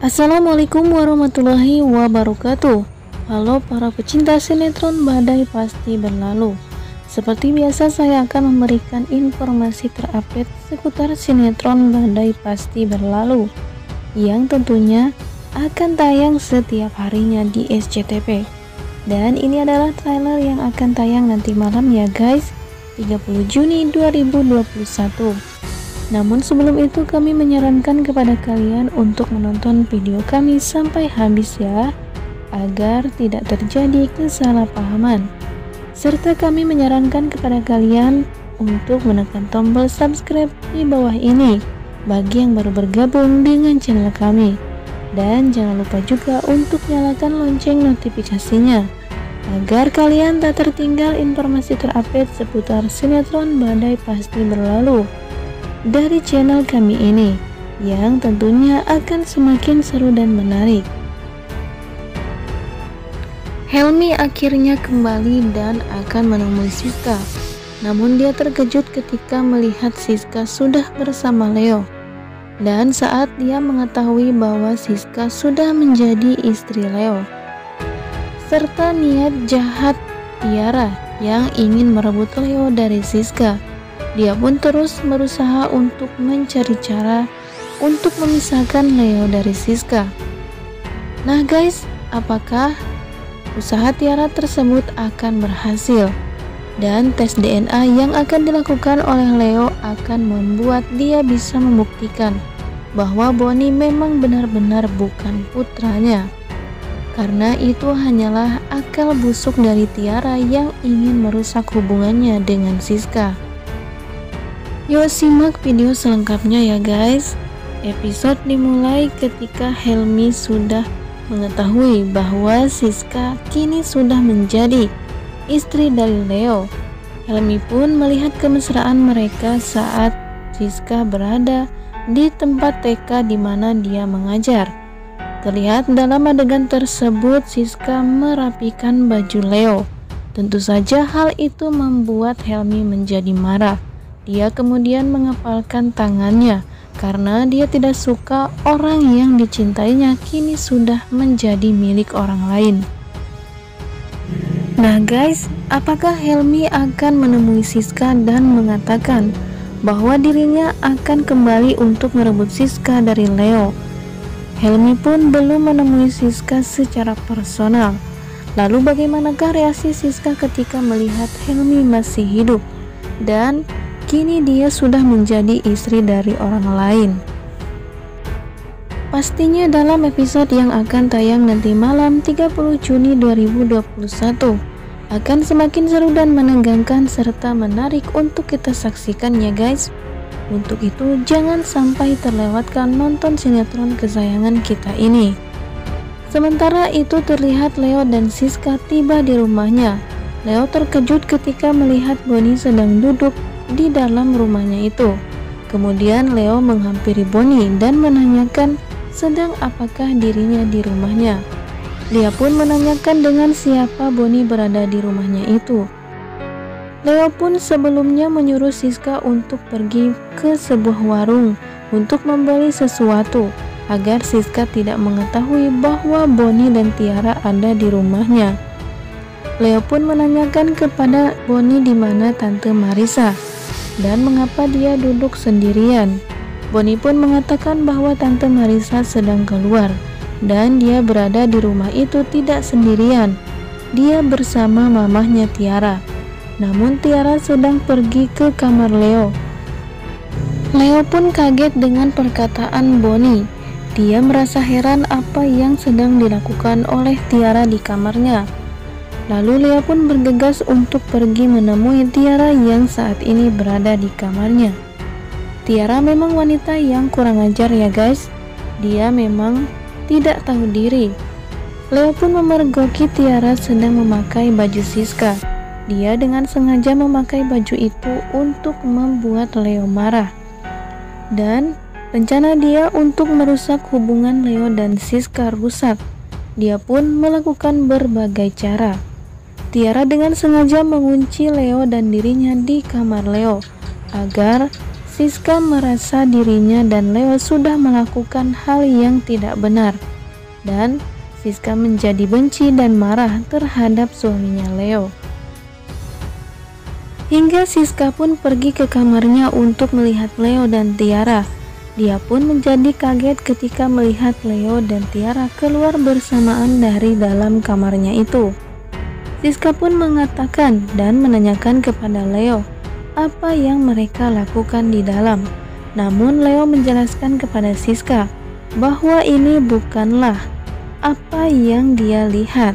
Assalamualaikum warahmatullahi wabarakatuh. Halo para pecinta sinetron Badai Pasti Berlalu. Seperti biasa saya akan memberikan informasi terupdate seputar sinetron Badai Pasti Berlalu yang tentunya akan tayang setiap harinya di SCTV. Dan ini adalah trailer yang akan tayang nanti malam ya guys, 30 Juni 2021. Namun sebelum itu kami menyarankan kepada kalian untuk menonton video kami sampai habis ya, agar tidak terjadi kesalahpahaman. Serta kami menyarankan kepada kalian untuk menekan tombol subscribe di bawah ini bagi yang baru bergabung dengan channel kami. Dan jangan lupa juga untuk nyalakan lonceng notifikasinya agar kalian tak tertinggal informasi terupdate seputar sinetron Badai Pasti Berlalu dari channel kami ini, yang tentunya akan semakin seru dan menarik. Helmi akhirnya kembali dan akan menemui Siska. Namun dia terkejut ketika melihat Siska sudah bersama Leo. Dan saat dia mengetahui bahwa Siska sudah menjadi istri Leo, serta niat jahat Tiara yang ingin merebut Leo dari Siska, dia pun terus berusaha untuk mencari cara untuk memisahkan Leo dari Siska. Nah guys, apakah usaha Tiara tersebut akan berhasil? Dan tes DNA yang akan dilakukan oleh Leo akan membuat dia bisa membuktikan bahwa Bonnie memang benar-benar bukan putranya. Karena itu hanyalah akal busuk dari Tiara yang ingin merusak hubungannya dengan Siska. Yuk simak video selengkapnya ya guys. Episode dimulai ketika Helmi sudah mengetahui bahwa Siska kini sudah menjadi istri dari Leo. Helmi pun melihat kemesraan mereka saat Siska berada di tempat TK di mana dia mengajar. Terlihat dalam adegan tersebut Siska merapikan baju Leo. Tentu saja hal itu membuat Helmi menjadi marah. Dia kemudian mengepalkan tangannya karena dia tidak suka orang yang dicintainya kini sudah menjadi milik orang lain. Nah guys, apakah Helmi akan menemui Siska dan mengatakan bahwa dirinya akan kembali untuk merebut Siska dari Leo? Helmi pun belum menemui Siska secara personal. Lalu bagaimanakah reaksi Siska ketika melihat Helmi masih hidup dan kini dia sudah menjadi istri dari orang lain? Pastinya dalam episode yang akan tayang nanti malam 30 Juni 2021 akan semakin seru dan menegangkan serta menarik untuk kita saksikan ya guys. Untuk itu jangan sampai terlewatkan nonton sinetron kesayangan kita ini. Sementara itu terlihat Leo dan Siska tiba di rumahnya. Leo terkejut ketika melihat Bonnie sedang duduk di dalam rumahnya itu. Kemudian Leo menghampiri Bonnie dan menanyakan sedang apakah dirinya di rumahnya. Dia pun menanyakan dengan siapa Bonnie berada di rumahnya itu. Leo pun sebelumnya menyuruh Siska untuk pergi ke sebuah warung untuk membeli sesuatu agar Siska tidak mengetahui bahwa Bonnie dan Tiara ada di rumahnya. Leo pun menanyakan kepada Bonnie di mana Tante Marissa dan mengapa dia duduk sendirian. Bonnie pun mengatakan bahwa Tante Marissa sedang keluar dan dia berada di rumah itu tidak sendirian. Dia bersama mamahnya Tiara. Namun Tiara sedang pergi ke kamar Leo. Leo pun kaget dengan perkataan Bonnie. Dia merasa heran apa yang sedang dilakukan oleh Tiara di kamarnya. Lalu Leo pun bergegas untuk pergi menemui Tiara yang saat ini berada di kamarnya. Tiara memang wanita yang kurang ajar ya guys. Dia memang tidak tahu diri. Leo pun memergoki Tiara sedang memakai baju Siska. Dia dengan sengaja memakai baju itu untuk membuat Leo marah. Dan rencana dia untuk merusak hubungan Leo dan Siska rusak. Dia pun melakukan berbagai cara. Tiara dengan sengaja mengunci Leo dan dirinya di kamar Leo agar Siska merasa dirinya dan Leo sudah melakukan hal yang tidak benar, dan Siska menjadi benci dan marah terhadap suaminya Leo. Hingga Siska pun pergi ke kamarnya untuk melihat Leo dan Tiara. Dia pun menjadi kaget ketika melihat Leo dan Tiara keluar bersamaan dari dalam kamarnya itu. Siska pun mengatakan dan menanyakan kepada Leo apa yang mereka lakukan di dalam. Namun Leo menjelaskan kepada Siska bahwa ini bukanlah apa yang dia lihat.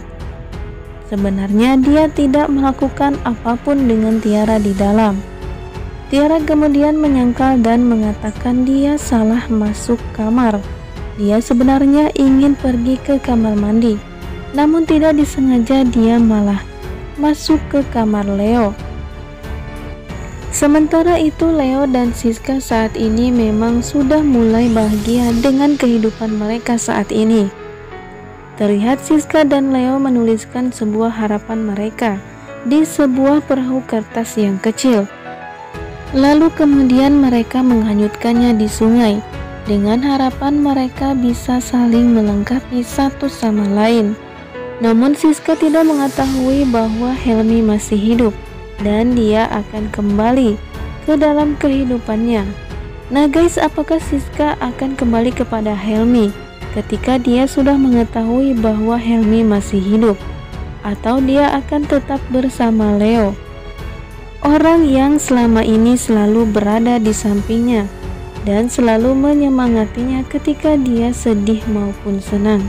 Sebenarnya dia tidak melakukan apapun dengan Tiara di dalam. Tiara kemudian menyangkal dan mengatakan dia salah masuk kamar. Dia sebenarnya ingin pergi ke kamar mandi, namun tidak disengaja dia malah masuk ke kamar Leo. Sementara itu Leo dan Siska saat ini memang sudah mulai bahagia dengan kehidupan mereka saat ini. Terlihat Siska dan Leo menuliskan sebuah harapan mereka di sebuah perahu kertas yang kecil. Lalu kemudian mereka menghanyutkannya di sungai dengan harapan mereka bisa saling melengkapi satu sama lain. Namun Siska tidak mengetahui bahwa Helmi masih hidup dan dia akan kembali ke dalam kehidupannya. Nah guys, apakah Siska akan kembali kepada Helmi ketika dia sudah mengetahui bahwa Helmi masih hidup, atau dia akan tetap bersama Leo, orang yang selama ini selalu berada di sampingnya dan selalu menyemangatinya ketika dia sedih maupun senang?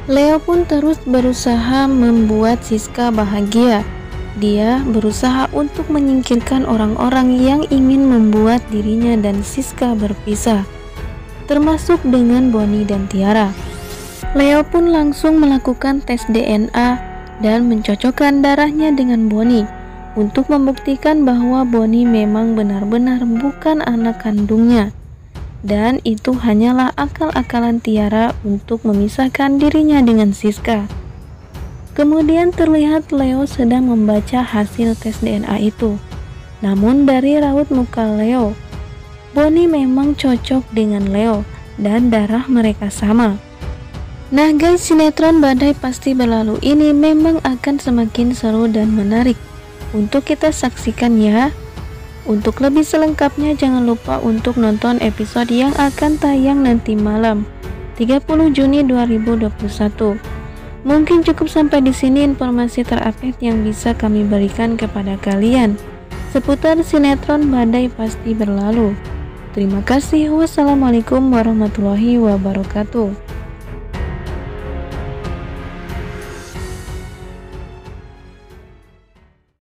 Leo pun terus berusaha membuat Siska bahagia. Dia berusaha untuk menyingkirkan orang-orang yang ingin membuat dirinya dan Siska berpisah, termasuk dengan Bonnie dan Tiara. Leo pun langsung melakukan tes DNA dan mencocokkan darahnya dengan Bonnie untuk membuktikan bahwa Bonnie memang benar-benar bukan anak kandungnya, dan itu hanyalah akal-akalan Tiara untuk memisahkan dirinya dengan Siska. Kemudian terlihat Leo sedang membaca hasil tes DNA itu. Namun dari raut muka Leo, Bonnie memang cocok dengan Leo dan darah mereka sama. Nah guys, sinetron Badai Pasti Berlalu ini memang akan semakin seru dan menarik untuk kita saksikan ya. Untuk lebih selengkapnya jangan lupa untuk nonton episode yang akan tayang nanti malam 30 Juni 2021. Mungkin cukup sampai di sini informasi terupdate yang bisa kami berikan kepada kalian seputar sinetron Badai Pasti Berlalu. Terima kasih. Wassalamualaikum warahmatullahi wabarakatuh.